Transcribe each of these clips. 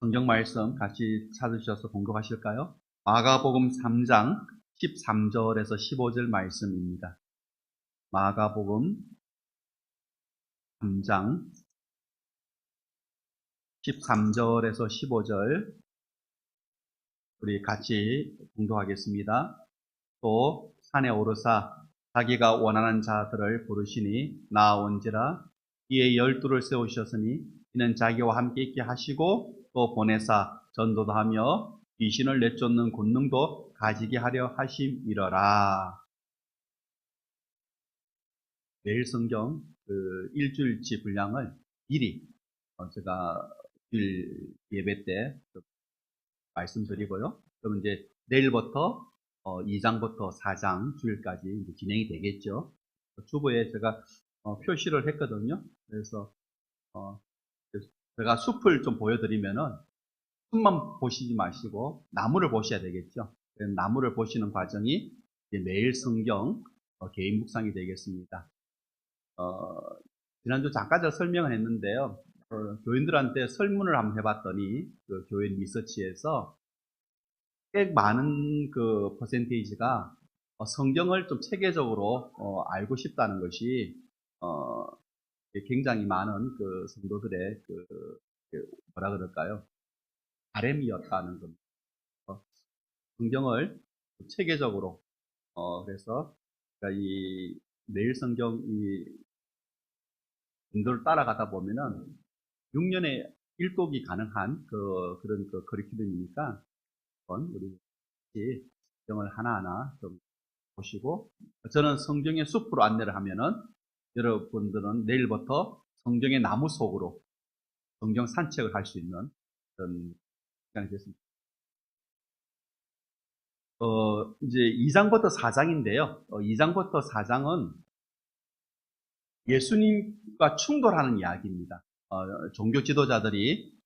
성경 말씀 같이 찾으셔서 공독하실까요? 마가복음 3장 13절에서 15절 말씀입니다. 마가복음 3장 13절에서 15절 우리 같이 공독하겠습니다. 또 산에 오르사 자기가 원하는 자들을 부르시니 나온지라. 이에 12를 세우셨으니 이는 자기와 함께 있게 하시고 또 보내사 전도도 하며 귀신을 내쫓는 권능도 가지게 하려 하심이러라. 매일 성경 일주일치 분량을 미리 제가 주일 예배 때 말씀드리고요. 그럼 이제 내일부터 2장부터 4장 주일까지 이제 진행이 되겠죠. 주보에 제가 표시를 했거든요. 그래서 제가 숲을 좀 보여드리면은 숲만 보시지 마시고 나무를 보셔야 되겠죠. 나무를 보시는 과정이 이제 매일 성경 개인 묵상이 되겠습니다. 지난주 잠깐 제가 설명을 했는데요. 교인들한테 설문을 한번 해봤더니 그 교회 리서치에서 꽤 많은 그 퍼센테이지가 성경을 좀 체계적으로 알고 싶다는 것이 굉장히 많은 그 성도들의 뭐라 그럴까요? 바람이었다는 겁니다. 성경을 체계적으로 그래서 이 매일 성경 이 인도를 따라가다 보면은 6년에 1독이 가능한 그런 커리큘럼이니까 우리 성경을 하나하나 좀 보시고, 저는 성경의 숲으로 안내를 하면은 여러분들은 내일부터 성경의 나무 속으로 성경 산책을 할 수 있는 그런 시간이 됐습니다. 이제 2장부터 4장인데요. 2장부터 4장은 예수님과 충돌하는 이야기입니다. 종교 지도자들이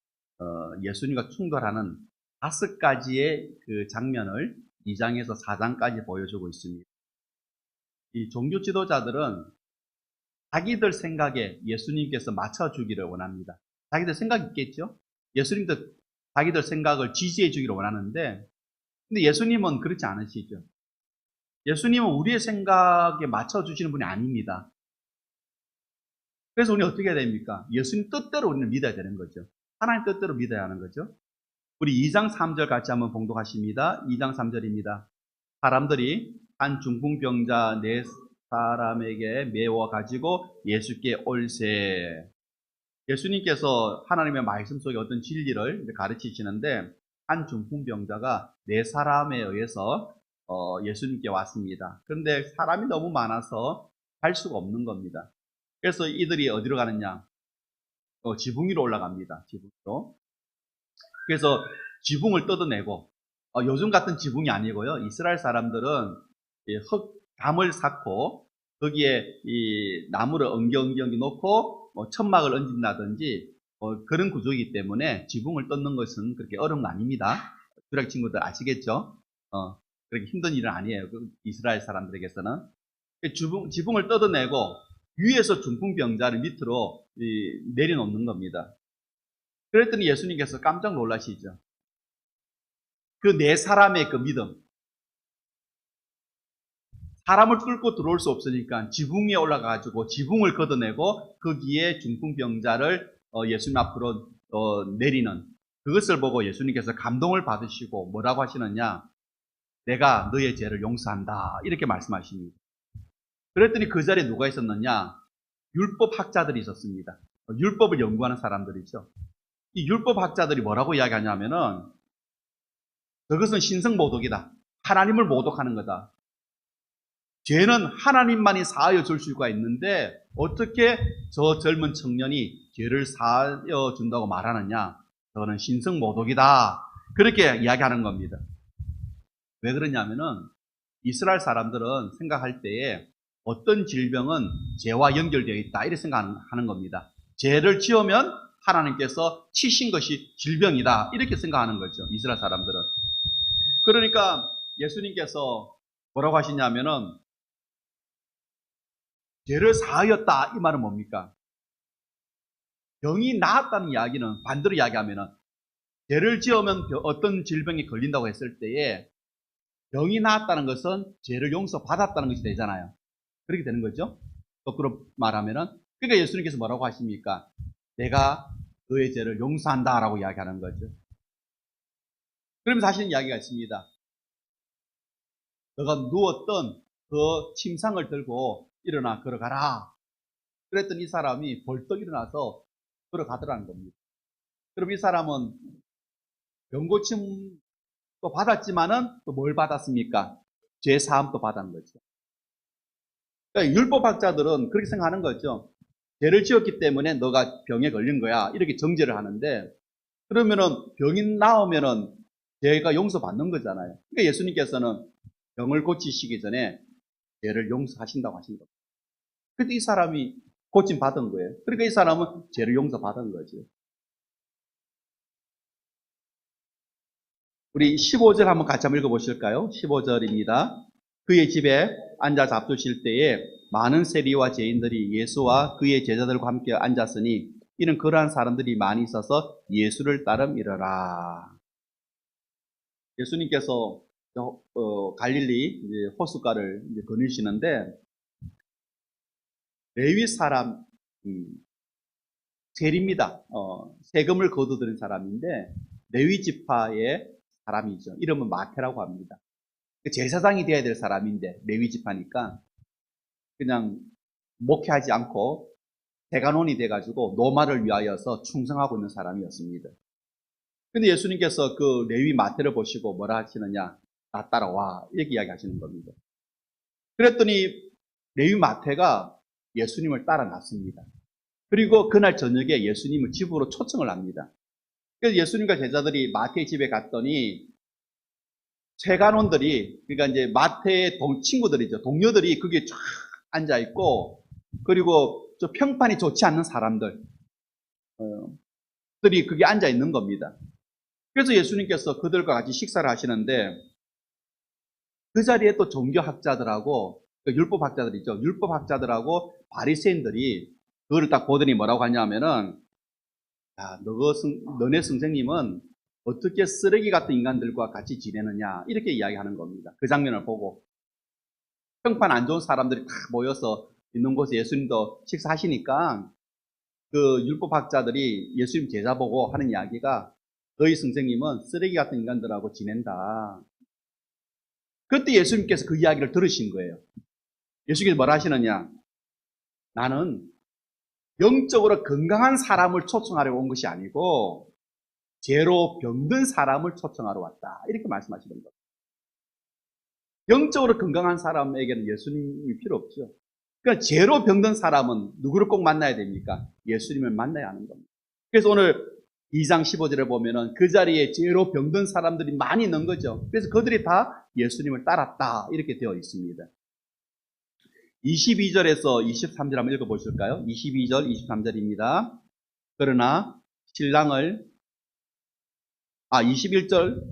예수님과 충돌하는 5가지의 그 장면을 2장에서 4장까지 보여주고 있습니다. 이 종교 지도자들은 자기들 생각에 예수님께서 맞춰주기를 원합니다. 자기들 생각이 있겠죠? 예수님도 자기들 생각을 지지해 주기를 원하는데, 근데 예수님은 그렇지 않으시죠. 예수님은 우리의 생각에 맞춰주시는 분이 아닙니다. 그래서 우리는 어떻게 해야 됩니까? 예수님 뜻대로 우리는 믿어야 되는 거죠. 하나님 뜻대로 믿어야 하는 거죠. 우리 2장 3절 같이 한번 봉독하십니다. 2장 3절입니다. 사람들이 한 중풍병자 4사람에게 메워 가지고 예수께 올세. 예수님께서 하나님의 말씀 속에 어떤 진리를 가르치시는데, 한 중풍병자가 4사람에 의해서 예수님께 왔습니다. 그런데 사람이 너무 많아서 갈 수가 없는 겁니다. 그래서 이들이 어디로 가느냐? 지붕 위로 올라갑니다. 지붕 위로. 그래서 지붕을 뜯어내고, 요즘 같은 지붕이 아니고요. 이스라엘 사람들은 흙담을 쌓고 거기에 이 나무를 엉겨엉겨 놓고 천막을 얹는다든지 그런 구조이기 때문에 지붕을 뜯는 것은 그렇게 어려운 거 아닙니다. 주력 친구들 아시겠죠? 그렇게 힘든 일은 아니에요. 이스라엘 사람들에게서는. 지붕을 뜯어내고 위에서 중풍병자를 밑으로 내려놓는 겁니다. 그랬더니 예수님께서 깜짝 놀라시죠. 그 4사람의 그 믿음. 사람을 뚫고 들어올 수 없으니까 지붕 위에 올라가가지고 지붕을 걷어내고 거기에 중풍병자를 예수님 앞으로 내리는 그것을 보고 예수님께서 감동을 받으시고 뭐라고 하시느냐? 내가 너의 죄를 용서한다. 이렇게 말씀하십니다. 그랬더니 그 자리에 누가 있었느냐? 율법 학자들이 있었습니다. 율법을 연구하는 사람들이죠. 이 율법 학자들이 뭐라고 이야기하냐면은 저것은 신성모독이다. 하나님을 모독하는 거다. 죄는 하나님만이 사하여 줄 수가 있는데 어떻게 저 젊은 청년이 죄를 사하여 준다고 말하느냐? 저는 신성모독이다. 그렇게 이야기하는 겁니다. 왜 그러냐면은 이스라엘 사람들은 생각할 때에 어떤 질병은 죄와 연결되어 있다 이렇게 생각하는 겁니다. 죄를 지으면 하나님께서 치신 것이 질병이다 이렇게 생각하는 거죠. 이스라엘 사람들은. 그러니까 예수님께서 뭐라고 하시냐면은 죄를 사하였다 이 말은 뭡니까? 병이 나았다는 이야기는 반대로 이야기하면은 죄를 지으면 어떤 질병에 걸린다고 했을 때에 병이 나았다는 것은 죄를 용서받았다는 것이 되잖아요. 그렇게 되는 거죠. 거꾸로 말하면은 그러니까 예수님께서 뭐라고 하십니까? 내가 너의 죄를 용서한다라고 이야기하는 거죠. 그러면서 하시는 이야기가 있습니다. 너가 누웠던 그 침상을 들고 일어나 걸어가라. 그랬더니 이 사람이 벌떡 일어나서 걸어가더라는 겁니다. 그럼 이 사람은 병고침도 받았지만은 또 뭘 받았습니까? 죄 사함도 받은 거죠. 그러니까 율법학자들은 그렇게 생각하는 거죠. 죄를 지었기 때문에 너가 병에 걸린 거야. 이렇게 정죄를 하는데 그러면은 병이 나오면은 죄가 용서받는 거잖아요. 그러니까 예수님께서는 병을 고치시기 전에 죄를 용서하신다고 하신 겁니다. 그때 이 사람이 고침 받은 거예요. 그러니까 이 사람은 죄를 용서받은 거죠. 우리 15절 한번 같이 한번 읽어보실까요? 15절입니다. 그의 집에 앉아 잡수실 때에 많은 세리와 죄인들이 예수와 그의 제자들과 함께 앉았으니 이는 그러한 사람들이 많이 있어서 예수를 따름이러라. 예수님께서 갈릴리 호숫가를 거니시는데 레위 사람 세리입니다. 세금을 거두드린 사람인데 레위 지파의 사람이죠. 이름은 마태라고 합니다. 제사장이 돼야 될 사람인데 레위 지파니까 그냥 목회하지 않고 대간원이 돼가지고 노마를 위하여서 충성하고 있는 사람이었습니다. 근데 예수님께서 그 레위 마태를 보시고 뭐라 하시느냐? 나 따라와. 이렇게 이야기하시는 겁니다. 그랬더니 레위 마태가 예수님을 따라 났습니다. 그리고 그날 저녁에 예수님을 집으로 초청을 합니다. 그래서 예수님과 제자들이 마태의 집에 갔더니 세간원들이, 그러니까 이제 마태의 친구들이죠. 동료들이 거기에 쫙 앉아있고, 그리고 저 평판이 좋지 않는 사람들, 들이 거기에 앉아있는 겁니다. 그래서 예수님께서 그들과 같이 식사를 하시는데, 그 자리에 또 종교학자들하고, 율법학자들이죠. 율법학자들하고 바리새인들이 그거를 딱 보더니 뭐라고 하냐면은, 야, 너네 선생님은 어떻게 쓰레기 같은 인간들과 같이 지내느냐 이렇게 이야기하는 겁니다. 그 장면을 보고 평판 안 좋은 사람들이 다 모여서 있는 곳에 예수님도 식사하시니까 그 율법학자들이 예수님 제자 보고 하는 이야기가 너희 선생님은 쓰레기 같은 인간들하고 지낸다. 그때 예수님께서 그 이야기를 들으신 거예요. 예수님께서 뭐라 하시느냐? 나는 영적으로 건강한 사람을 초청하려고 온 것이 아니고 죄로 병든 사람을 초청하러 왔다. 이렇게 말씀하시는 겁니다. 영적으로 건강한 사람에게는 예수님이 필요 없죠. 그러니까 죄로 병든 사람은 누구를 꼭 만나야 됩니까? 예수님을 만나야 하는 겁니다. 그래서 오늘 2장 15절에 보면은 그 자리에 죄로 병든 사람들이 많이 있는 거죠. 그래서 그들이 다 예수님을 따랐다. 이렇게 되어 있습니다. 22절에서 23절 한번 읽어보실까요? 22절, 23절입니다. 그러나 신랑을 22절,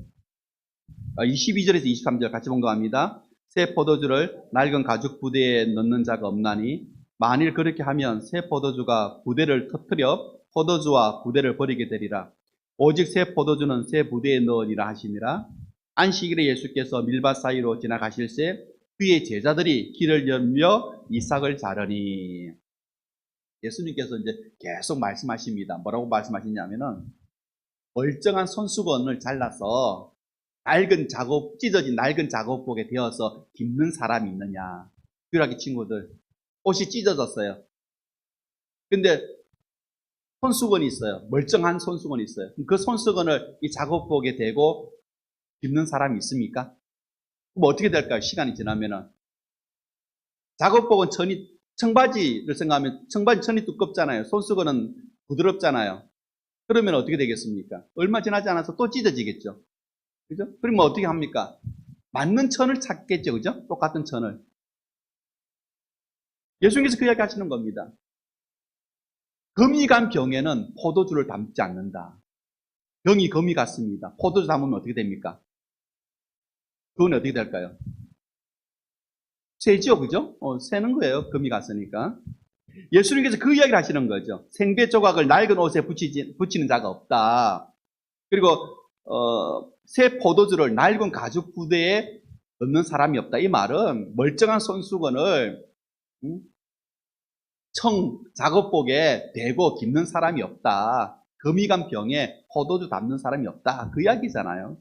22절에서 23절 같이 봉독합니다. 새 포도주를 낡은 가죽 부대에 넣는 자가 없나니 만일 그렇게 하면 새 포도주가 부대를 터뜨려 포도주와 부대를 버리게 되리라. 오직 새 포도주는 새 부대에 넣으리라 하시니라. 안식일에 예수께서 밀밭 사이로 지나가실새 그의 제자들이 길을 열며 이삭을 자르니. 예수님께서 이제 계속 말씀하십니다. 뭐라고 말씀하시냐면은 멀쩡한 손수건을 잘라서 찢어진 낡은 작업복에 되어서 깁는 사람이 있느냐. 유라기 친구들, 옷이 찢어졌어요. 근데 손수건이 있어요. 멀쩡한 손수건이 있어요. 그 손수건을 이 작업복에 대고 깁는 사람이 있습니까? 그럼 어떻게 될까요? 시간이 지나면은. 작업복은 청바지를 생각하면 청바지 천이 두껍잖아요. 손수건은 부드럽잖아요. 그러면 어떻게 되겠습니까? 얼마 지나지 않아서 또 찢어지겠죠. 그죠? 그러면 어떻게 합니까? 맞는 천을 찾겠죠. 그죠? 똑같은 천을. 예수님께서 그 이야기 하시는 겁니다. 금이 간 병에는 포도주를 담지 않는다. 병이 금이 갔습니다. 포도주 담으면 어떻게 됩니까? 그건 어떻게 될까요? 새죠, 그죠? 새는 거예요. 금이 갔으니까. 예수님께서 그 이야기를 하시는 거죠. 생배 조각을 낡은 옷에 붙이는 자가 없다. 그리고 새 포도주를 낡은 가죽 부대에 넣는 사람이 없다. 이 말은 멀쩡한 손수건을 청 작업복에 대고 깁는 사람이 없다. 금이 간 병에 포도주 담는 사람이 없다. 그 이야기잖아요.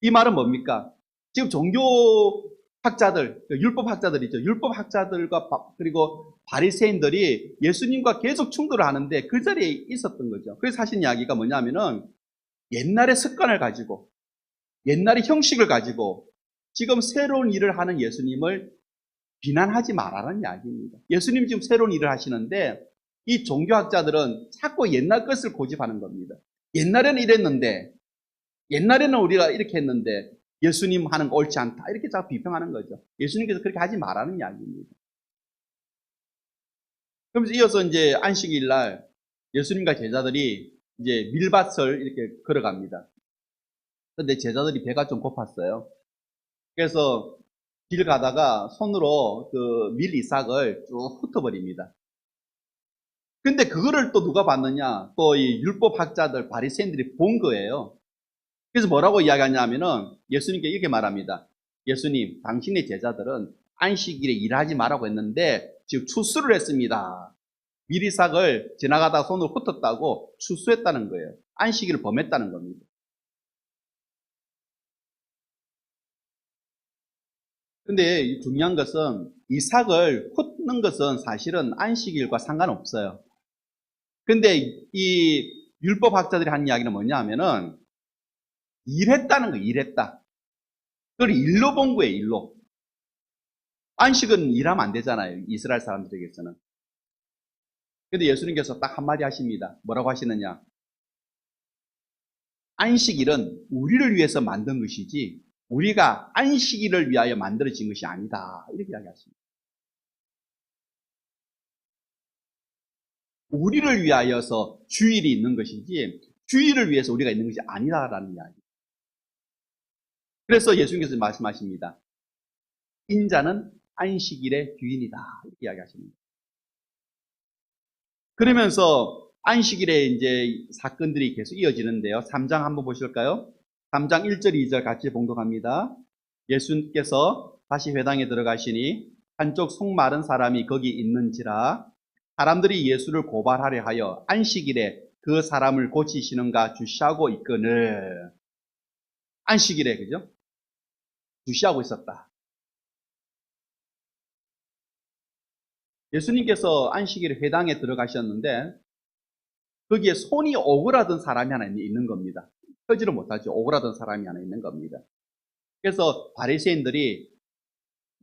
이 말은 뭡니까? 지금 종교학자들, 율법학자들 있죠. 율법학자들과 그리고 바리새인들이 예수님과 계속 충돌을 하는데 그 자리에 있었던 거죠. 그래서 하신 이야기가 뭐냐면은 옛날의 습관을 가지고 옛날의 형식을 가지고 지금 새로운 일을 하는 예수님을 비난하지 말라는 이야기입니다. 예수님 지금 새로운 일을 하시는데 이 종교학자들은 자꾸 옛날 것을 고집하는 겁니다. 옛날에는 이랬는데, 옛날에는 우리가 이렇게 했는데 예수님 하는 거 옳지 않다. 이렇게 자꾸 비평하는 거죠. 예수님께서 그렇게 하지 말라는 이야기입니다. 그러면서 이어서 이제 안식일 날 예수님과 제자들이 이제 밀밭을 이렇게 걸어갑니다. 그런데 제자들이 배가 좀 고팠어요. 그래서 길 가다가 손으로 그 밀 이삭을 쭉 훑어버립니다. 근데 그거를 또 누가 봤느냐? 또 이 율법학자들, 바리새인들이 본 거예요. 그래서 뭐라고 이야기하냐면은 예수님께 이렇게 말합니다. 예수님, 당신의 제자들은 안식일에 일하지 말라고 했는데 지금 추수를 했습니다. 밀이삭을 지나가다가 손으로 훑었다고 추수했다는 거예요. 안식일을 범했다는 겁니다. 근데 중요한 것은 이삭을 훑는 것은 사실은 안식일과 상관없어요. 근데 이 율법학자들이 한 이야기는 뭐냐 하면은 일했다는 거예요. 일했다. 그걸 일로 본 거예요. 일로. 안식은 일하면 안 되잖아요. 이스라엘 사람들에게서는. 근데 예수님께서 딱 한마디 하십니다. 뭐라고 하시느냐? 안식일은 우리를 위해서 만든 것이지 우리가 안식일을 위하여 만들어진 것이 아니다. 이렇게 이야기하십니다. 우리를 위하여서 주일이 있는 것이지 주일을 위해서 우리가 있는 것이 아니다라는 이야기. 그래서 예수님께서 말씀하십니다. 인자는 안식일의 주인이다. 이렇게 이야기하십니다. 그러면서 안식일에 이제 사건들이 계속 이어지는데요. 3장 한번 보실까요? 3장 1절, 2절 같이 봉독합니다. 예수님께서 다시 회당에 들어가시니 한쪽 속 마른 사람이 거기 있는지라 사람들이 예수를 고발하려 하여 안식일에 그 사람을 고치시는가 주시하고 있거늘. 안식일에, 그죠? 주시하고 있었다. 예수님께서 안식일에 회당에 들어가셨는데 거기에 손이 오그라든 사람이 하나 있는 겁니다. 펴지를 못하죠. 오그라든 사람이 하나 있는 겁니다. 그래서 바리새인들이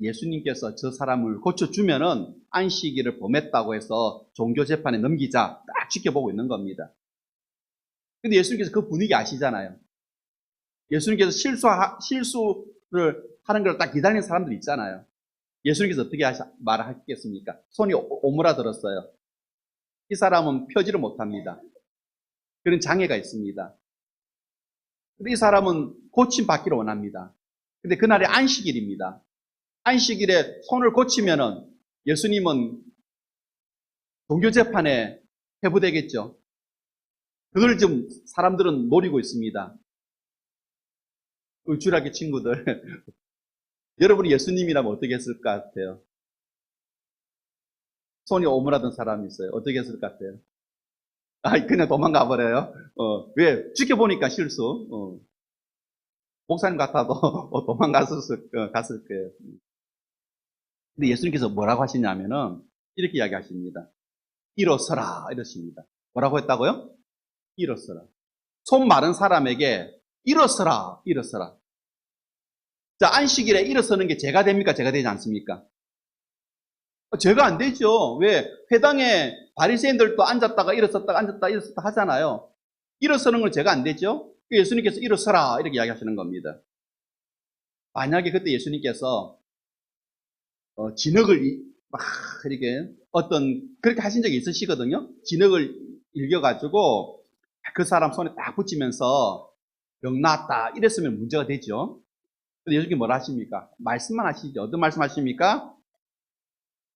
예수님께서 저 사람을 고쳐주면은 안식일을 범했다고 해서 종교재판에 넘기자 딱 지켜보고 있는 겁니다. 근데 예수님께서 그 분위기 아시잖아요. 예수님께서 실수를 하는 걸 딱 기다리는 사람들 있잖아요. 예수님께서 어떻게 말하겠습니까? 손이 오므라들었어요. 이 사람은 펴지를 못합니다. 그런 장애가 있습니다. 근데 이 사람은 고침 받기를 원합니다. 근데 그날이 안식일입니다. 안식일에 손을 고치면은 예수님은 종교재판에 회부되겠죠. 그걸 좀 사람들은 노리고 있습니다. 울줄하게 친구들. 여러분이 예수님이라면 어떻게 했을 것 같아요? 손이 오므라든 사람이 있어요. 어떻게 했을 것 같아요? 그냥 도망가 버려요. 왜? 지켜보니까 실수. 목사님 같아도 갔을 거예요. 근데 예수님께서 뭐라고 하시냐면은 이렇게 이야기하십니다. 일어서라 이러십니다. 뭐라고 했다고요? 일어서라. 손 마른 사람에게 일어서라, 일어서라. 자, 안식일에 일어서는 게 죄가 됩니까? 죄가 되지 않습니까? 죄가 안 되죠. 왜? 회당에 바리새인들도 앉았다가 일어섰다가 앉았다 일어섰다 하잖아요. 일어서는 건 죄가 안 되죠. 예수님께서 일어서라 이렇게 이야기하시는 겁니다. 만약에 그때 예수님께서 진흙을 막 이렇게 그렇게 하신 적이 있으시거든요. 진흙을 일겨가지고 그 사람 손에 딱 붙이면서 병 나았다 이랬으면 문제가 되죠. 근데 예수님이 뭐라 하십니까? 말씀만 하시죠. 어떤 말씀 하십니까?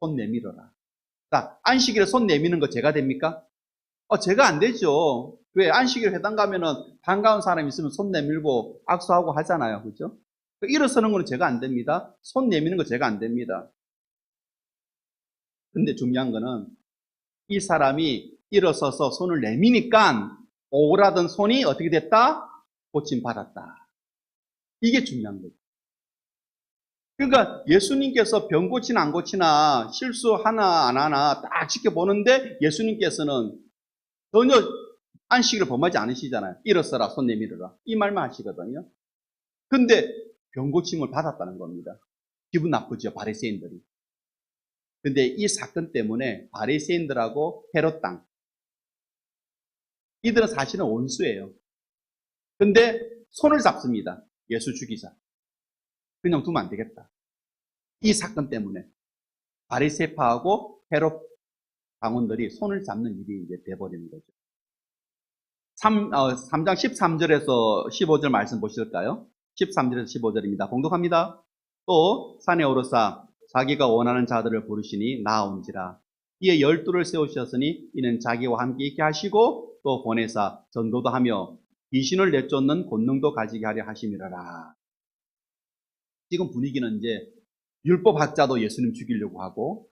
손 내밀어라. 자, 안식일에 손 내미는 거 제가 됩니까? 제가 안 되죠. 왜? 안식일 회당 가면은 반가운 사람이 있으면 손 내밀고 악수하고 하잖아요. 그죠? 일어서는 거는 제가 안 됩니다. 손 내미는 거 제가 안 됩니다. 근데 중요한 거는 이 사람이 일어서서 손을 내미니까 오그라든 손이 어떻게 됐다? 고침받았다. 이게 중요한 거죠. 그러니까 예수님께서 병 고치나 안 고치나 실수하나 안 하나 딱 지켜보는데 예수님께서는 전혀 안식일을 범하지 않으시잖아요. 일어서라, 손 내밀어라. 이 말만 하시거든요. 근데 병 고침을 받았다는 겁니다. 기분 나쁘죠, 바리새인들이. 근데 이 사건 때문에 바리새인들하고 헤롯 땅, 이들은 사실은 원수예요. 근데 손을 잡습니다. 예수 죽이자. 그냥 두면 안 되겠다. 이 사건 때문에 바리새파하고 헤롯 당원들이 손을 잡는 일이 이제 돼버리는 거죠. 3장 13절에서 15절 말씀 보실까요? 13절에서 15절입니다. 공독합니다. 또 산에 오르사 자기가 원하는 자들을 부르시니 나아온지라. 이에 12를 세우셨으니 이는 자기와 함께 있게 하시고 또 보내사 전도도 하며 귀신을 내쫓는 권능도 가지게 하려 하심이라라. 지금 분위기는 이제 율법학자도 예수님 죽이려고 하고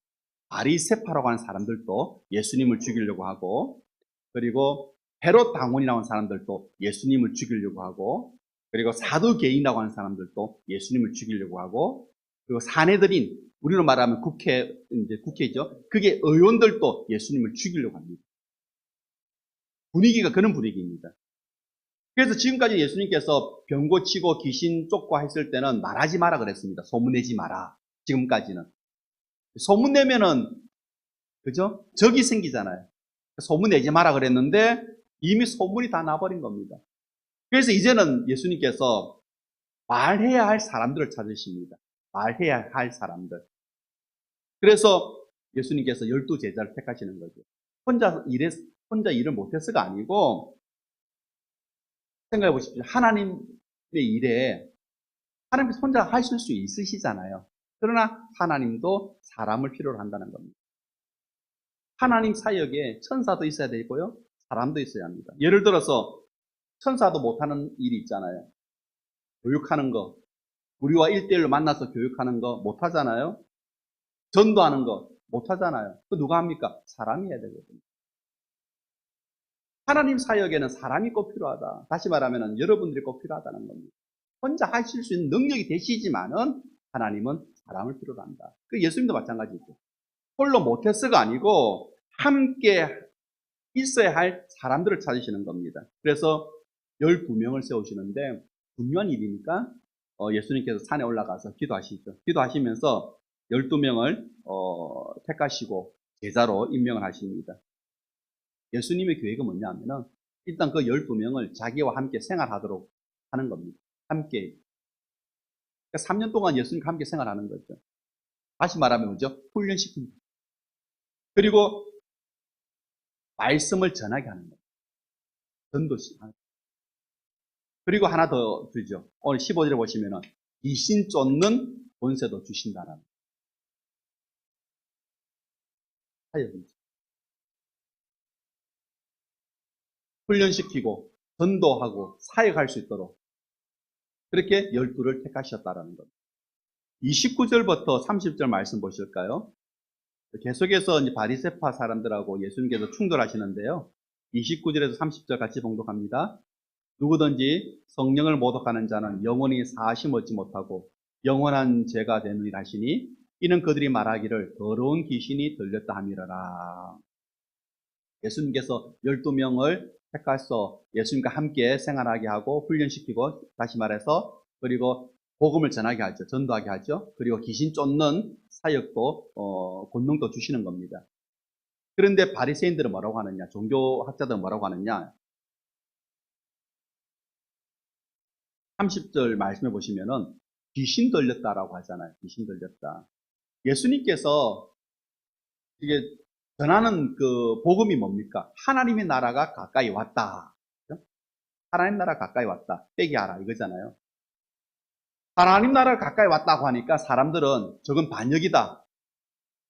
바리새파라고 하는 사람들도 예수님을 죽이려고 하고 그리고 헤롯 당원이라고 하는 사람들도 예수님을 죽이려고 하고 그리고 사두개인이라고 하는 사람들도 예수님을 죽이려고 하고 그리고 사내들인 우리로 말하면 국회죠. 그게 의원들도 예수님을 죽이려고 합니다. 분위기가 그런 분위기입니다. 그래서 지금까지 예수님께서 병 고치고 귀신 쫓고 했을 때는 말하지 마라 그랬습니다. 소문내지 마라. 지금까지는. 소문내면은 그죠? 적이 생기잖아요. 소문내지 마라 그랬는데 이미 소문이 다 나버린 겁니다. 그래서 이제는 예수님께서 말해야 할 사람들을 찾으십니다. 말해야 할 사람들. 그래서 예수님께서 12제자를 택하시는 거죠. 혼자 일을 못해서가 아니고 생각해 보십시오. 하나님의 일에 하나님께서 혼자 하실 수 있으시잖아요. 그러나 하나님도 사람을 필요로 한다는 겁니다. 하나님 사역에 천사도 있어야 되고요. 사람도 있어야 합니다. 예를 들어서 천사도 못하는 일이 있잖아요. 교육하는 거. 우리와 1대1로 만나서 교육하는 거 못하잖아요. 전도하는 거 못하잖아요. 그 누가 합니까? 사람이 해야 되거든요. 하나님 사역에는 사람이 꼭 필요하다. 다시 말하면 여러분들이 꼭 필요하다는 겁니다. 혼자 하실 수 있는 능력이 되시지만은 하나님은 사람을 필요로 한다. 그 예수님도 마찬가지죠. 홀로 못했어가 아니고 함께 있어야 할 사람들을 찾으시는 겁니다. 그래서 12명을 세우시는데 중요한 일이니까 예수님께서 산에 올라가서 기도하시죠. 기도하시면서 12명을 택하시고 제자로 임명을 하십니다. 예수님의 계획은 뭐냐면은 일단 그 12명을 자기와 함께 생활하도록 하는 겁니다. 함께. 그러니까 3년 동안 예수님과 함께 생활하는 거죠. 다시 말하면 뭐죠? 훈련시킵니다. 그리고 말씀을 전하게 하는 거예요. 전도시. 그리고 하나 더 주죠. 오늘 15절에 보시면은 귀신 쫓는 권세도 주신다는 사역이죠. 훈련시키고 전도하고 사역할 수 있도록 그렇게 12를 택하셨다라는 겁니다. 29절부터 30절 말씀 보실까요? 계속해서 이제 바리새파 사람들하고 예수님께서 충돌하시는데요. 29절에서 30절 같이 봉독합니다. 누구든지 성령을 모독하는 자는 영원히 사하심 얻지 못하고 영원한 죄가 되느니라 하시니 이는 그들이 말하기를 더러운 귀신이 들렸다 함이라라. 예수님께서 12명을 택하셔서 예수님과 함께 생활하게 하고 훈련시키고 다시 말해서 그리고 복음을 전하게 하죠. 전도하게 하죠. 그리고 귀신 쫓는 사역도 권능도 주시는 겁니다. 그런데 바리새인들은 뭐라고 하느냐? 종교학자들은 뭐라고 하느냐? 30절 말씀해 보시면은 귀신 들렸다라고 하잖아요. 귀신 들렸다. 예수님께서 이게 전하는 그 복음이 뭡니까? 하나님의 나라가 가까이 왔다. 그렇죠? 하나님 나라 가까이 왔다. 회개하라 이거잖아요. 하나님 나라가 가까이 왔다고 하니까 사람들은 저건 반역이다.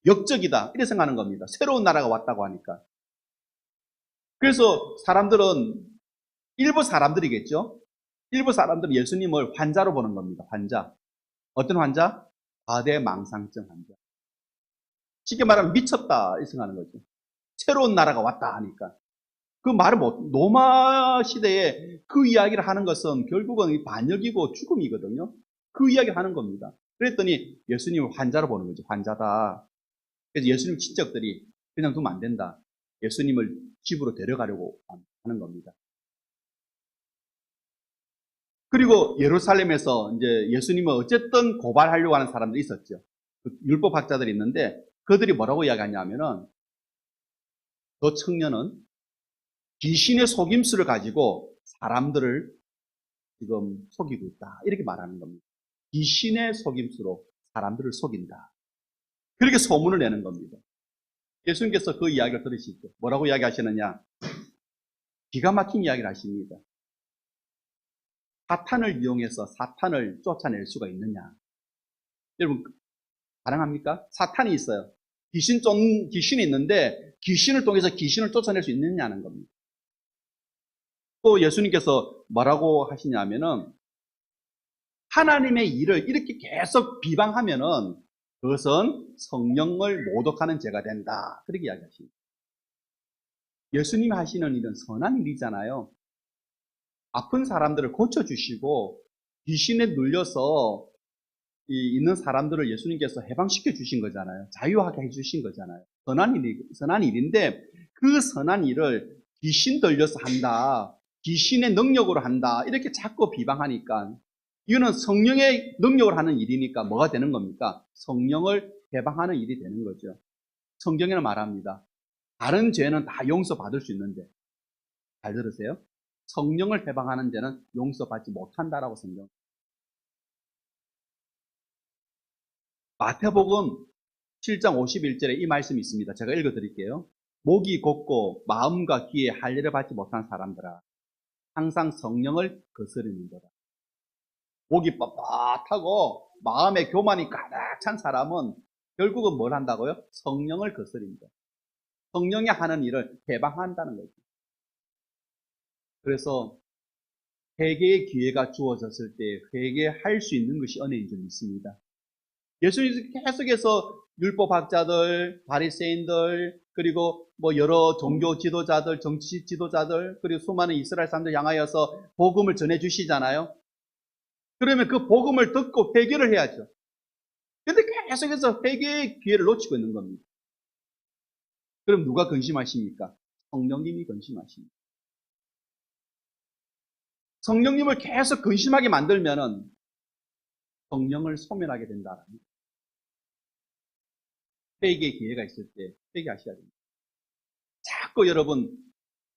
역적이다 이렇게 생각하는 겁니다. 새로운 나라가 왔다고 하니까. 그래서 사람들은 일부 사람들이겠죠. 일부 사람들은 예수님을 환자로 보는 겁니다. 환자. 어떤 환자? 과대망상증 환자. 쉽게 말하면 미쳤다 이 생각하는 거죠. 새로운 나라가 왔다 하니까. 그 말을 로마 시대에 그 이야기를 하는 것은 결국은 반역이고 죽음이거든요. 그 이야기를 하는 겁니다. 그랬더니 예수님을 환자로 보는 거죠. 환자다. 그래서 예수님 친척들이 그냥 두면 안 된다. 예수님을 집으로 데려가려고 하는 겁니다. 그리고 예루살렘에서 이제 예수님을 어쨌든 고발하려고 하는 사람들이 있었죠. 율법학자들이 있는데 그들이 뭐라고 이야기하냐면은 그 청년은 귀신의 속임수를 가지고 사람들을 지금 속이고 있다. 이렇게 말하는 겁니다. 귀신의 속임수로 사람들을 속인다. 그렇게 소문을 내는 겁니다. 예수님께서 그 이야기를 들으시죠. 뭐라고 이야기하시느냐? 기가 막힌 이야기를 하십니다. 사탄을 이용해서 사탄을 쫓아낼 수가 있느냐? 여러분, 가능합니까? 사탄이 있어요. 귀신이 있는데 귀신을 통해서 귀신을 쫓아낼 수 있느냐는 겁니다. 또 예수님께서 뭐라고 하시냐면은 하나님의 일을 이렇게 계속 비방하면은 그것은 성령을 모독하는 죄가 된다. 그렇게 이야기하십니다. 예수님이 하시는 일은 선한 일이잖아요. 아픈 사람들을 고쳐주시고 귀신에 눌려서 있는 사람들을 예수님께서 해방시켜 주신 거잖아요. 자유하게 해주신 거잖아요. 선한 일인데 그 선한 일을 귀신 들려서 한다. 귀신의 능력으로 한다. 이렇게 자꾸 비방하니까 이거는 성령의 능력으로 하는 일이니까 뭐가 되는 겁니까? 성령을 해방하는 일이 되는 거죠. 성경에는 말합니다. 다른 죄는 다 용서받을 수 있는데 잘 들으세요. 성령을 해방하는 죄는 용서받지 못한다라고 성경. 마태복음 7장 51절에 이 말씀이 있습니다. 제가 읽어드릴게요. 목이 곧고 마음과 귀에 할례를 받지 못한 사람들아 항상 성령을 거스르는도다. 목이 뻣뻣하고 마음의 교만이 가득 찬 사람은 결국은 뭘 한다고요? 성령을 거스립니다. 성령이 하는 일을 해방한다는 거죠. 그래서 회개의 기회가 주어졌을 때 회개할 수 있는 것이 은혜인 줄 믿습니다. 예수님께서 계속해서 율법학자들, 바리새인들, 그리고 뭐 여러 종교 지도자들, 정치 지도자들, 그리고 수많은 이스라엘 사람들 향하여서 복음을 전해 주시잖아요. 그러면 그 복음을 듣고 회개를 해야죠. 근데 계속해서 회개의 기회를 놓치고 있는 겁니다. 그럼 누가 근심하십니까? 성령님이 근심하십니다. 성령님을 계속 근심하게 만들면은 성령을 소멸하게 된다라는 거예요. 회개의 기회가 있을 때 회개하셔야 됩니다. 자꾸 여러분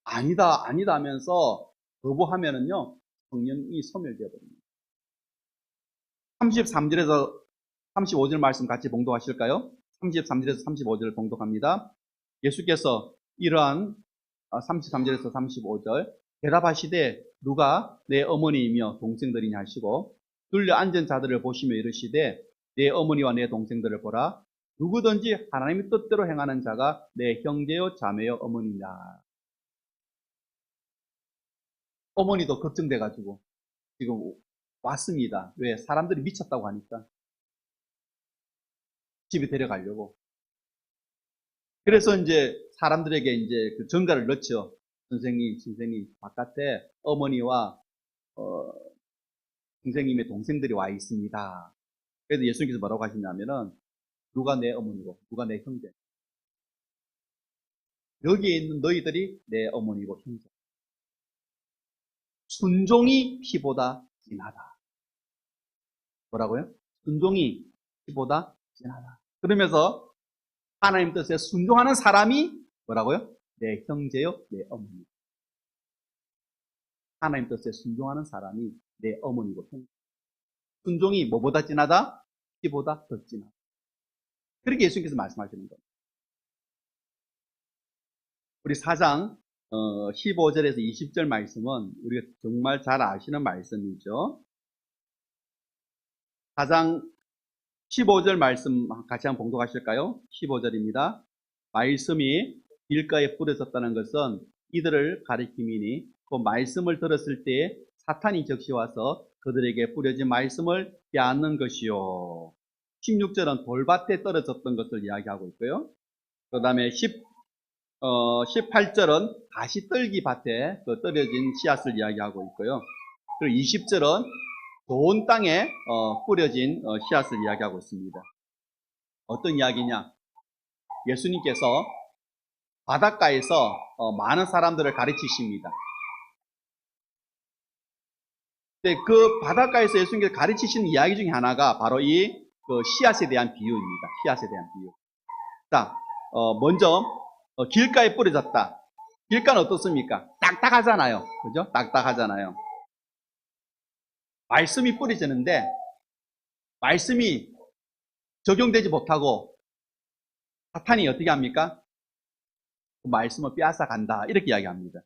아니다 하면서 거부하면은요 성령이 소멸되어 버립니다. 33절에서 35절 말씀 같이 봉독하실까요? 33절에서 35절을 봉독합니다. 예수께서 이러한 33절에서 35절 대답하시되 누가 내 어머니이며 동생들이냐 하시고 둘려 앉은 자들을 보시며 이르시되 내 어머니와 내 동생들을 보라. 누구든지 하나님의 뜻대로 행하는 자가 내 형제요 자매요 어머니냐. 어머니도 걱정돼가지고 지금 왔습니다. 왜? 사람들이 미쳤다고 하니까 집에 데려가려고. 그래서 이제 사람들에게 이제 그 전가를 넣죠. 선생님 바깥에 어머니와 선생님의 동생들이 와 있습니다. 그래서 예수님께서 뭐라고 하시냐면은 누가 내 어머니고 누가 내 형제. 여기에 있는 너희들이 내 어머니고 형제. 순종이 피보다 진하다. 뭐라고요? 순종이 피보다 진하다. 그러면서 하나님 뜻에 순종하는 사람이 뭐라고요? 내 형제요, 내 어머니. 하나님 뜻에 순종하는 사람이 내 어머니고 형제. 순종이 뭐보다 진하다? 피보다 더 진하다. 그렇게 예수님께서 말씀하시는 겁니다. 우리 4장 15절에서 20절 말씀은 우리가 정말 잘 아시는 말씀이죠. 4장 15절 말씀 같이 한번 봉독하실까요? 15절입니다. 말씀이 길가에 뿌려졌다는 것은 이들을 가리킴이니 그 말씀을 들었을 때 사탄이 적시 와서 그들에게 뿌려진 말씀을 빼앗는 것이요. 16절은 돌밭에 떨어졌던 것을 이야기하고 있고요. 그 다음에 18절은 가시떨기 밭에 떨어진 씨앗을 이야기하고 있고요. 그리고 20절은 좋은 땅에 뿌려진 씨앗을 이야기하고 있습니다. 어떤 이야기냐? 예수님께서 바닷가에서 많은 사람들을 가르치십니다. 근데 그 바닷가에서 예수님께서 가르치시는 이야기 중에 하나가 바로 이 씨앗에 대한 비유입니다. 씨앗에 대한 비유. 자, 먼저 길가에 뿌려졌다. 길가는 어떻습니까? 딱딱하잖아요. 그죠? 딱딱하잖아요. 말씀이 뿌려지는데 말씀이 적용되지 못하고 사탄이 어떻게 합니까? 그 말씀을 빼앗아 간다. 이렇게 이야기합니다.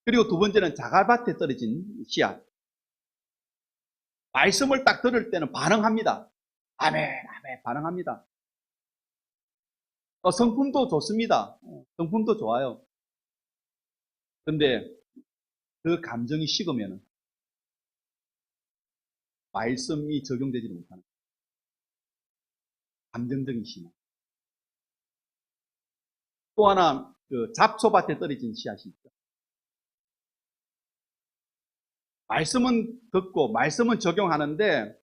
그리고 두 번째는 자갈밭에 떨어진 씨앗. 말씀을 딱 들을 때는 반응합니다. 아멘, 아멘, 반응합니다. 성품도 좋습니다. 성품도 좋아요. 근데 그 감정이 식으면 말씀이 적용되지 못하는 감정적인 신앙. 또 하나 잡초밭에 떨어진 씨앗이 있죠. 말씀은 듣고 말씀은 적용하는데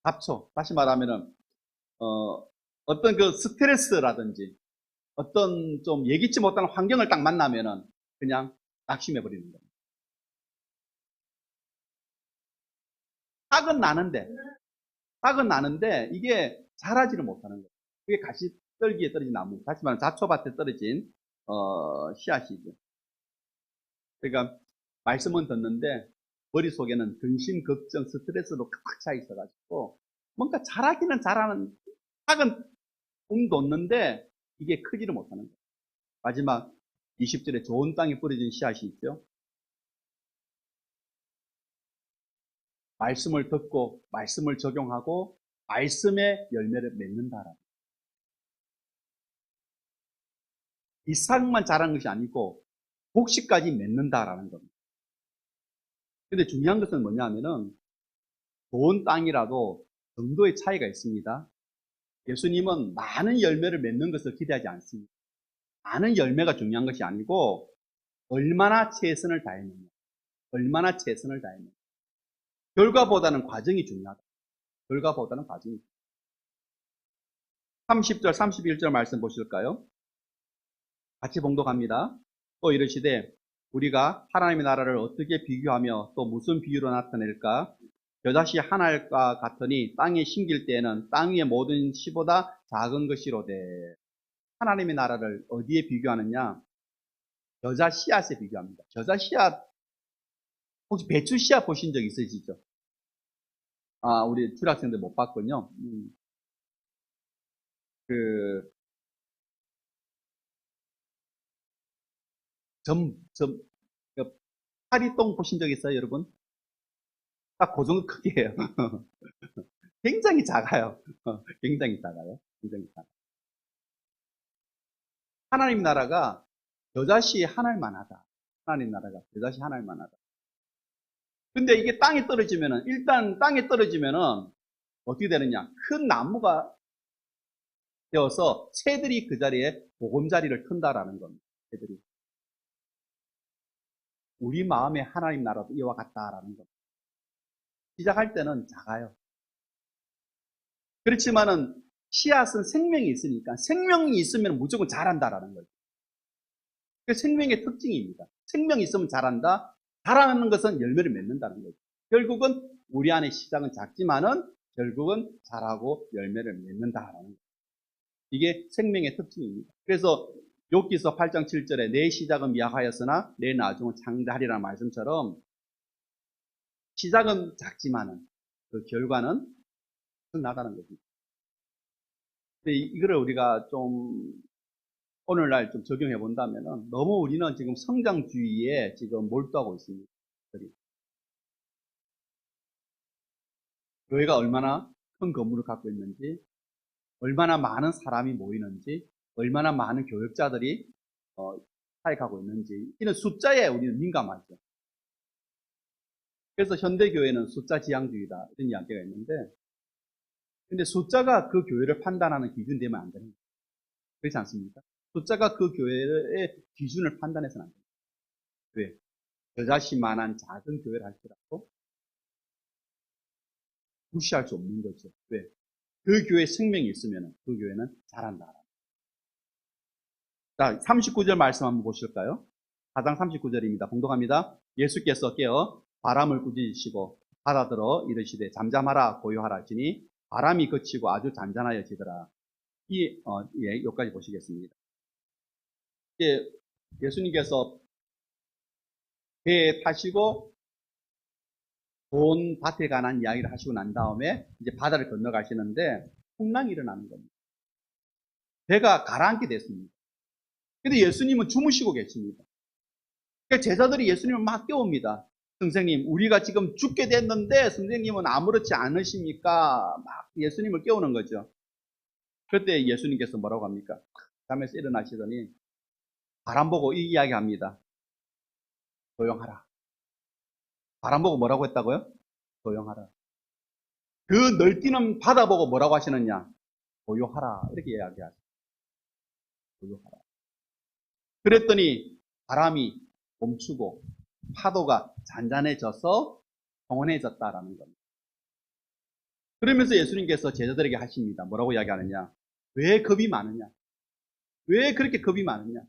잡초, 다시 말하면은 어떤 그 스트레스라든지 어떤 좀 예기치 못한 환경을 딱 만나면은 그냥 낙심해 버리는 겁니다. 싹은 나는데 이게 자라지를 못하는 거예요. 그게 가시떨기에 떨어진 나무, 다시 말하면 잡초밭에 떨어진 씨앗이죠. 그러니까 말씀은 듣는데 머릿속에는 근심, 걱정, 스트레스로 꽉 차 있어가지고 뭔가 자라기는 자라는 싹은 돋는데 이게 크지를 못하는 거예요. 마지막 20절에 좋은 땅에 뿌려진 씨앗이 있죠. 말씀을 듣고 말씀을 적용하고 말씀의 열매를 맺는다라는 이상만 자라는 것이 아니고 복식까지 맺는다라는 겁니다. 근데 중요한 것은 뭐냐 하면은 좋은 땅이라도 정도의 차이가 있습니다. 예수님은 많은 열매를 맺는 것을 기대하지 않습니다. 많은 열매가 중요한 것이 아니고 얼마나 최선을 다했느냐. 얼마나 최선을 다했느냐. 결과보다는 과정이 중요하다. 결과보다는 과정이 중요하다. 30절, 31절 말씀 보실까요? 같이 봉독합니다. 또 이르시되 우리가 하나님의 나라를 어떻게 비교하며 또 무슨 비유로 나타낼까? 겨자씨 한 알과 같으니 땅에 심길 때에는 땅 위의 모든 씨보다 작은 것이로되. 하나님의 나라를 어디에 비교하느냐? 겨자 씨앗에 비교합니다. 겨자 씨앗, 혹시 배추 씨앗 보신 적 있으시죠? 우리 출학생들 못 봤군요. 그 파리똥 보신 적 있어요, 여러분? 딱 그 정도 크기예요. 굉장히 작아요. 굉장히 작아요. 굉장히 작아요. 하나님 나라가 겨자씨 한 알만하다. 하나님 나라가 겨자씨 한 알만하다. 근데 이게 땅에 떨어지면은, 일단 땅에 떨어지면은 어떻게 되느냐? 큰 나무가 되어서 새들이 그 자리에 보금자리를 튼다라는 겁니다. 새들이. 우리 마음의 하나님 나라도 이와 같다라는 겁니다. 시작할 때는 작아요. 그렇지만은 씨앗은 생명이 있으니까 생명이 있으면 무조건 자란다라는 거죠. 그 생명의 특징입니다. 생명이 있으면 자란다. 자라는 것은 열매를 맺는다는 거죠. 결국은 우리 안의 시작은 작지만은 결국은 자라고 열매를 맺는다라는 거죠. 이게 생명의 특징입니다. 그래서 욥기서 8장 7절에 내 시작은 미약하였으나 내 나중은 창대하리라는 말씀처럼 시작은 작지만은 그 결과는 나가는 겁니다. 근데 이거를 우리가 좀 오늘날 좀 적용해 본다면은 너무 우리는 지금 성장주의에 지금 몰두하고 있습니다. 교회가 얼마나 큰 건물을 갖고 있는지, 얼마나 많은 사람이 모이는지, 얼마나 많은 교역자들이 사역하고 있는지, 이런 숫자에 우리는 민감하죠. 그래서 현대교회는 숫자 지향주의다 이런 이야기가 있는데, 근데 숫자가 그 교회를 판단하는 기준이 되면 안 되는 거예요. 그렇지 않습니까? 숫자가 그 교회의 기준을 판단해서는 안 됩니다. 왜? 저자신만한 작은 교회를 할지라도 무시할 수 없는 거죠. 왜? 그 교회에 생명이 있으면 그 교회는 잘한다. 자, 39절 말씀 한번 보실까요? 4장 39절입니다. 봉독합니다. 예수께서 깨어 바람을 꾸짖으시고 바다들어 이르시되 잠잠하라 고요하라 하시니 바람이 그치고 아주 잔잔하여지더라. 여기까지 보시겠습니다. 예수님께서 배에 타시고 온 밭에 관한 이야기를 하시고 난 다음에 이제 바다를 건너가시는데 풍랑이 일어나는 겁니다. 배가 가라앉게 됐습니다. 근데 예수님은 주무시고 계십니다. 그러니까 제자들이 예수님을 막 깨웁니다. 선생님, 우리가 지금 죽게 됐는데 선생님은 아무렇지 않으십니까? 막 예수님을 깨우는 거죠. 그때 예수님께서 뭐라고 합니까? 잠에서 일어나시더니 바람 보고 이 이야기 합니다. 조용하라. 바람 보고 뭐라고 했다고요? 조용하라. 그 널뛰는 바다 보고 뭐라고 하시느냐? 고요하라. 이렇게 이야기하죠. 고요하라. 그랬더니 바람이 멈추고 파도가 잔잔해져서 평온해졌다라는 겁니다. 그러면서 예수님께서 제자들에게 하십니다. 뭐라고 이야기하느냐? 왜 겁이 많으냐? 왜 그렇게 겁이 많으냐?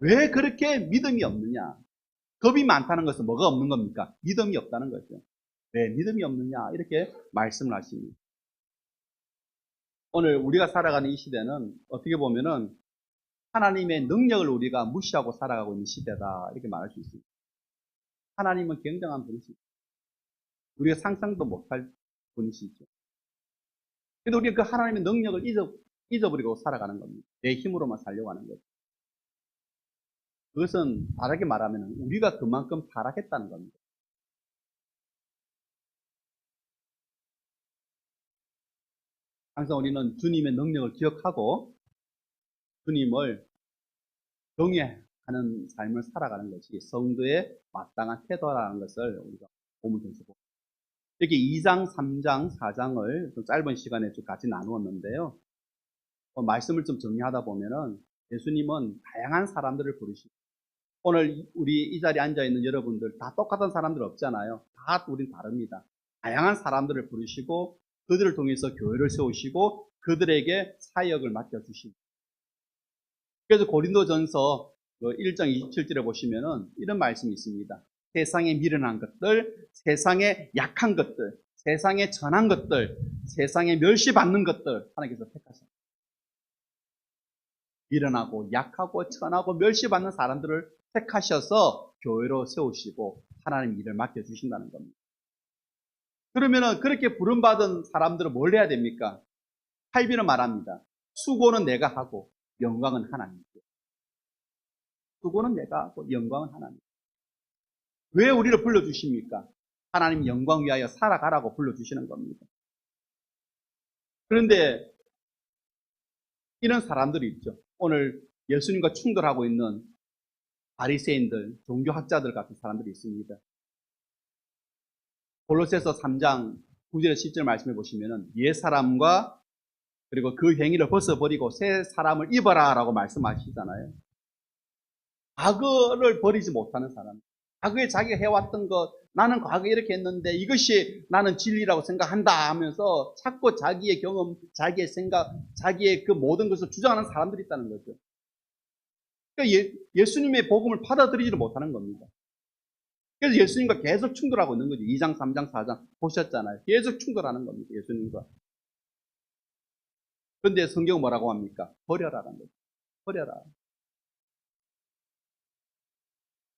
왜 그렇게 믿음이 없느냐? 겁이 많다는 것은 뭐가 없는 겁니까? 믿음이 없다는 거죠. 왜 믿음이 없느냐? 이렇게 말씀을 하십니다. 오늘 우리가 살아가는 이 시대는 어떻게 보면은 하나님의 능력을 우리가 무시하고 살아가고 있는 시대다. 이렇게 말할 수 있습니다. 하나님은 굉장한 분이시죠. 우리가 상상도 못할 분이시죠. 근데 우리가 그 하나님의 능력을 잊어버리고 살아가는 겁니다. 내 힘으로만 살려고 하는 거죠. 그것은 다르게 말하면 우리가 그만큼 타락했다는 겁니다. 항상 우리는 주님의 능력을 기억하고 주님을 경외하는 삶을 살아가는 것이 성도의 마땅한 태도라는 것을 우리가 본문에서 보고 이렇게 2장, 3장, 4장을 좀 짧은 시간에 좀 같이 나누었는데요. 말씀을 좀 정리하다 보면은 예수님은 다양한 사람들을 부르시고 오늘 우리 이 자리에 앉아있는 여러분들 다 똑같은 사람들 없잖아요. 다 우린 다릅니다. 다양한 사람들을 부르시고 그들을 통해서 교회를 세우시고 그들에게 사역을 맡겨주십니다. 그래서 고린도전서 1장 27절에 보시면은 이런 말씀이 있습니다. 세상에 미련한 것들, 세상에 약한 것들, 세상에 천한 것들, 세상에 멸시받는 것들 하나님께서 택하셨습니다. 미련하고 약하고 천하고 멸시받는 사람들을 택하셔서 교회로 세우시고 하나님 일을 맡겨주신다는 겁니다. 그러면은 그렇게 부름받은 사람들은 뭘 해야 됩니까? 8비는 말합니다. 수고는 내가 하고 영광은 하나님께. 수고는 내가 하고 영광은 하나님. 왜 우리를 불러주십니까? 하나님 영광 위하여 살아가라고 불러주시는 겁니다. 그런데 이런 사람들이 있죠. 오늘 예수님과 충돌하고 있는 바리새인들, 종교학자들 같은 사람들이 있습니다. 골로새서 3장 9절 10절 말씀해 보시면은 옛 사람과 그리고 그 행위를 벗어버리고 새 사람을 입어라 라고 말씀하시잖아요. 과거를 버리지 못하는 사람. 과거에 자기가 해왔던 것, 나는 과거에 이렇게 했는데 이것이 나는 진리라고 생각한다 하면서 자꾸 자기의 경험, 자기의 생각, 자기의 그 모든 것을 주장하는 사람들이 있다는 거죠. 그러니까 예수님의 복음을 받아들이지를 못하는 겁니다. 그래서 예수님과 계속 충돌하고 있는 거죠. 2장, 3장, 4장 보셨잖아요. 계속 충돌하는 겁니다. 예수님과. 그런데 성경은 뭐라고 합니까? 버려라라는 거죠. 버려라.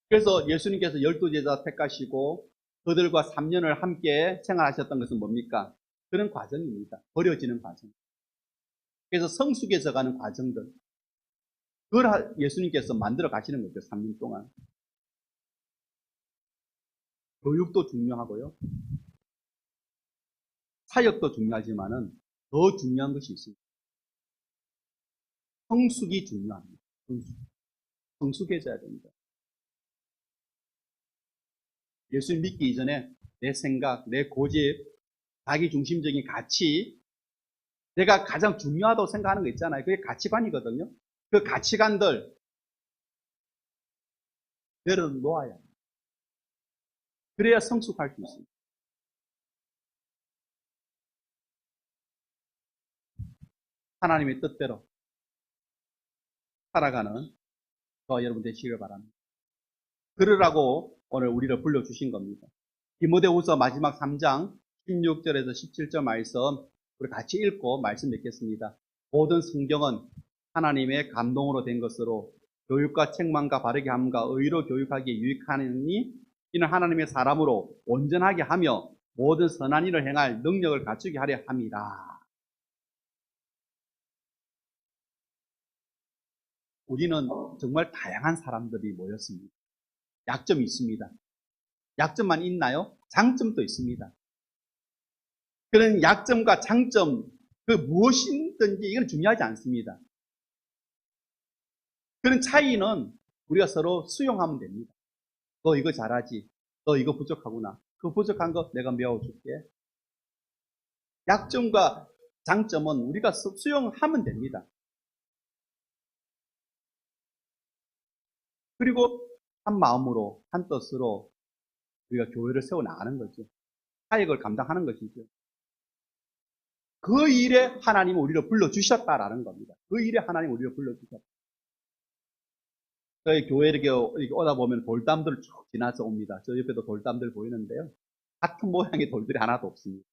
그래서 예수님께서 12제자 택하시고 그들과 3년을 함께 생활하셨던 것은 뭡니까? 그런 과정입니다. 버려지는 과정. 그래서 성숙해져 가는 과정들. 그걸 예수님께서 만들어 가시는 거죠. 3년 동안. 교육도 중요하고요. 사역도 중요하지만은 더 중요한 것이 있습니다. 성숙이 중요합니다. 성숙해져야 됩니다. 예수 믿기 이전에 내 생각, 내 고집, 자기 중심적인 가치, 내가 가장 중요하다고 생각하는 거 있잖아요. 그게 가치관이거든요. 그 가치관들 내려놓아야 합니다. 그래야 성숙할 수 있습니다. 하나님의 뜻대로 살아가는 저와 여러분 되시길 바랍니다. 그러라고 오늘 우리를 불러주신 겁니다. 디모데후서 마지막 3장 16절에서 17절 말씀 우리 같이 읽고 말씀 맺겠습니다. 모든 성경은 하나님의 감동으로 된 것으로 교육과 책망과 바르게 함과 의로 교육하기에 유익하니 이는 하나님의 사람으로 온전하게 하며 모든 선한 일을 행할 능력을 갖추게 하려 함이라. 우리는 정말 다양한 사람들이 모였습니다. 약점이 있습니다. 약점만 있나요? 장점도 있습니다. 그런 약점과 장점, 그 무엇이든지 이건 중요하지 않습니다. 그런 차이는 우리가 서로 수용하면 됩니다. 너 이거 잘하지? 너 이거 부족하구나. 그 부족한 거 내가 메워줄게. 약점과 장점은 우리가 수용하면 됩니다. 그리고 한 마음으로, 한 뜻으로 우리가 교회를 세워나가는 거죠. 사역을 감당하는 것이죠. 그 일에 하나님은 우리를 불러주셨다라는 겁니다. 그 일에 하나님은 우리를 불러주셨다. 저희 교회 이렇게 오다 보면 돌담들 쭉 지나서 옵니다. 저 옆에도 돌담들 보이는데요. 같은 모양의 돌들이 하나도 없습니다.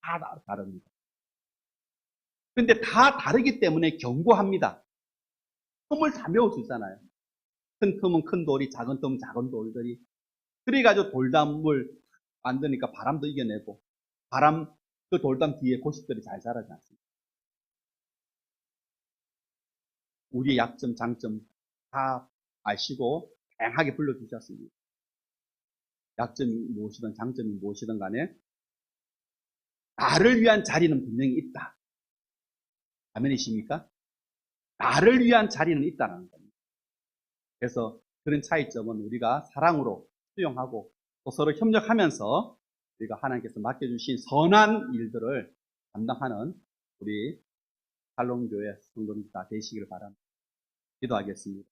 다 다릅니다. 근데 다 다르기 때문에 견고합니다. 틈을 다 메워주잖아요. 큰 틈은 큰 돌이, 작은 틈은 작은 돌들이. 그래가지고 돌담을 만드니까 바람도 이겨내고, 그 돌담 뒤에 고식들이 잘 자라지 않습니다. 우리의 약점, 장점 다 아시고 다양하게 불러주셨습니다. 약점이 무엇이든 장점이 무엇이든 간에 나를 위한 자리는 분명히 있다. 아멘이십니까? 나를 위한 자리는 있다는 겁니다. 그래서 그런 차이점은 우리가 사랑으로 수용하고 또 서로 협력하면서 우리가 하나님께서 맡겨주신 선한 일들을 감당하는 우리 살롬교회 성도님들 다 되시기를 바랍니다. 기도하겠습니다.